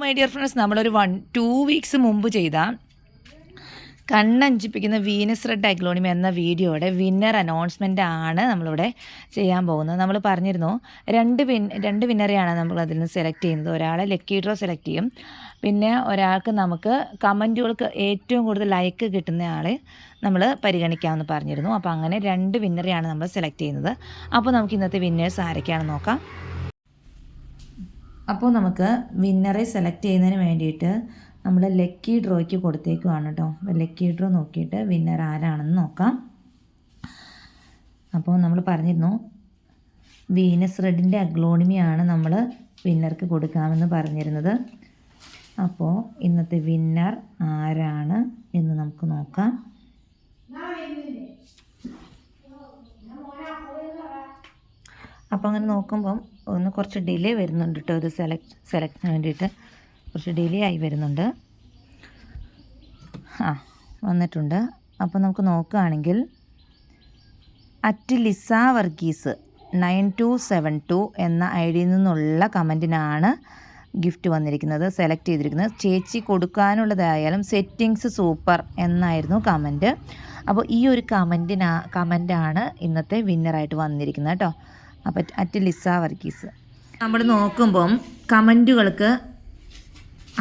My dear friends, നമ്മളൊരു 1-2 weeks മുമ്പ് ചെയ്ത കണ്ണഞ്ചിപ്പിക്കുന്ന വീനസ് റെഡ് അഗ്ലോണിമ എന്ന വീഡിയോയുടെ വിന്നർ അനൗൺസ്മെൻ്റ് ആണ് നമ്മളിവിടെ ചെയ്യാൻ പോകുന്നത്. നമ്മൾ പറഞ്ഞിരുന്നു രണ്ട് വിന്നറെയാണ് നമ്മൾ അതിൽ നിന്ന് സെലക്ട് ചെയ്യുന്നത്. ഒരാളെ ലക്കി ഡ്രോ സെലക്ട് ചെയ്യും, പിന്നെ ഒരാൾക്ക് നമുക്ക് കമൻറ്റുകൾക്ക് ഏറ്റവും കൂടുതൽ ലൈക്ക് കിട്ടുന്ന ആളെ നമ്മൾ പരിഗണിക്കാമെന്ന് പറഞ്ഞിരുന്നു. അപ്പോൾ അങ്ങനെ 2 വിന്നറെയാണ് നമ്മൾ സെലക്ട് ചെയ്യുന്നത്. അപ്പോൾ നമുക്ക് ഇന്നത്തെ വിന്നേഴ്സ് ആരൊക്കെയാണെന്ന് നോക്കാം. അപ്പോൾ നമുക്ക് വിന്നറെ സെലക്ട് ചെയ്യുന്നതിന് വേണ്ടിയിട്ട് നമ്മൾ ലക്കി ഡ്രോയ്ക്ക് കൊടുത്തേക്കുവാണ് കേട്ടോ. ലക്കി ഡ്രോ നോക്കിയിട്ട് വിന്നർ ആരാണെന്ന് നോക്കാം. അപ്പോൾ നമ്മൾ പറഞ്ഞിരുന്നു വീനസ് റെഡിൻ്റെ അഗ്ലോണിമയാണ് നമ്മൾ വിന്നർക്ക് കൊടുക്കാമെന്ന് പറഞ്ഞിരുന്നത്. അപ്പോൾ ഇന്നത്തെ വിന്നർ ആരാണ് എന്ന് നമുക്ക് നോക്കാം. അപ്പോൾ അങ്ങനെ നോക്കുമ്പം കുറച്ച് ഡിലേ വരുന്നുണ്ട് കേട്ടോ. ഇത് സെലക്ടിന് വേണ്ടിയിട്ട് കുറച്ച് ഡിലേ ആയി വരുന്നുണ്ട്. വന്നിട്ടുണ്ട്. അപ്പോൾ നമുക്ക് നോക്കുകയാണെങ്കിൽ ലിസ വർഗീസ് 9272 എന്ന ഐഡിയിൽ നിന്നുള്ള കമൻറ്റിനാണ് ഗിഫ്റ്റ് വന്നിരിക്കുന്നത്, സെലക്ട് ചെയ്തിരിക്കുന്നത്. ചേച്ചി കൊടുക്കാനുള്ളതായാലും സെറ്റിങ്സ് സൂപ്പർ എന്നായിരുന്നു കമൻറ്റ്. അപ്പോൾ ഈ ഒരു കമൻറ്റാണ് ഇന്നത്തെ വിന്നറായിട്ട് വന്നിരിക്കുന്നത് കേട്ടോ. അപ്പോൾ ലിസ വർഗീസ്. നമ്മൾ നോക്കുമ്പം കമൻറ്റുകൾക്ക്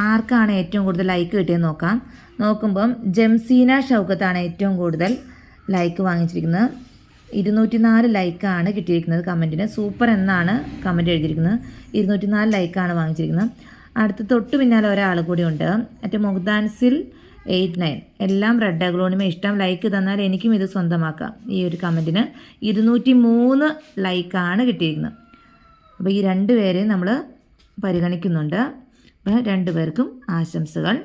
ആർക്കാണ് ഏറ്റവും കൂടുതൽ ലൈക്ക് കിട്ടിയെന്ന് നോക്കുമ്പം ജംസീന ഷൗക്കത്താണ് ഏറ്റവും കൂടുതൽ ലൈക്ക് വാങ്ങിച്ചിരിക്കുന്നത്. 204 ലൈക്കാണ് കിട്ടിയിരിക്കുന്നത് കമൻറ്റിന്. സൂപ്പർ എന്നാണ് കമൻറ്റ് എഴുതിയിരിക്കുന്നത്. 204 ലൈക്കാണ് വാങ്ങിച്ചിരിക്കുന്നത്. അടുത്ത് തൊട്ട് പിന്നാലെ ഒരാൾ കൂടി ഉണ്ട്, മുഗ്ദാൻസിൽ 89. എല്ലാം റെഡ് അഗ്ലോണിമ ഇഷ്ടം, ലൈക്ക് തന്നാൽ എനിക്കും ഇത് സ്വന്തമാക്കാം. ഈ ഒരു കമൻറ്റിന് 203 ലൈക്കാണ് കിട്ടിയിരിക്കുന്നത്. അപ്പോൾ ഈ 2 പേരെയും നമ്മൾ പരിഗണിക്കുന്നുണ്ട്. അപ്പോൾ 2 പേർക്കും ആശംസകൾ.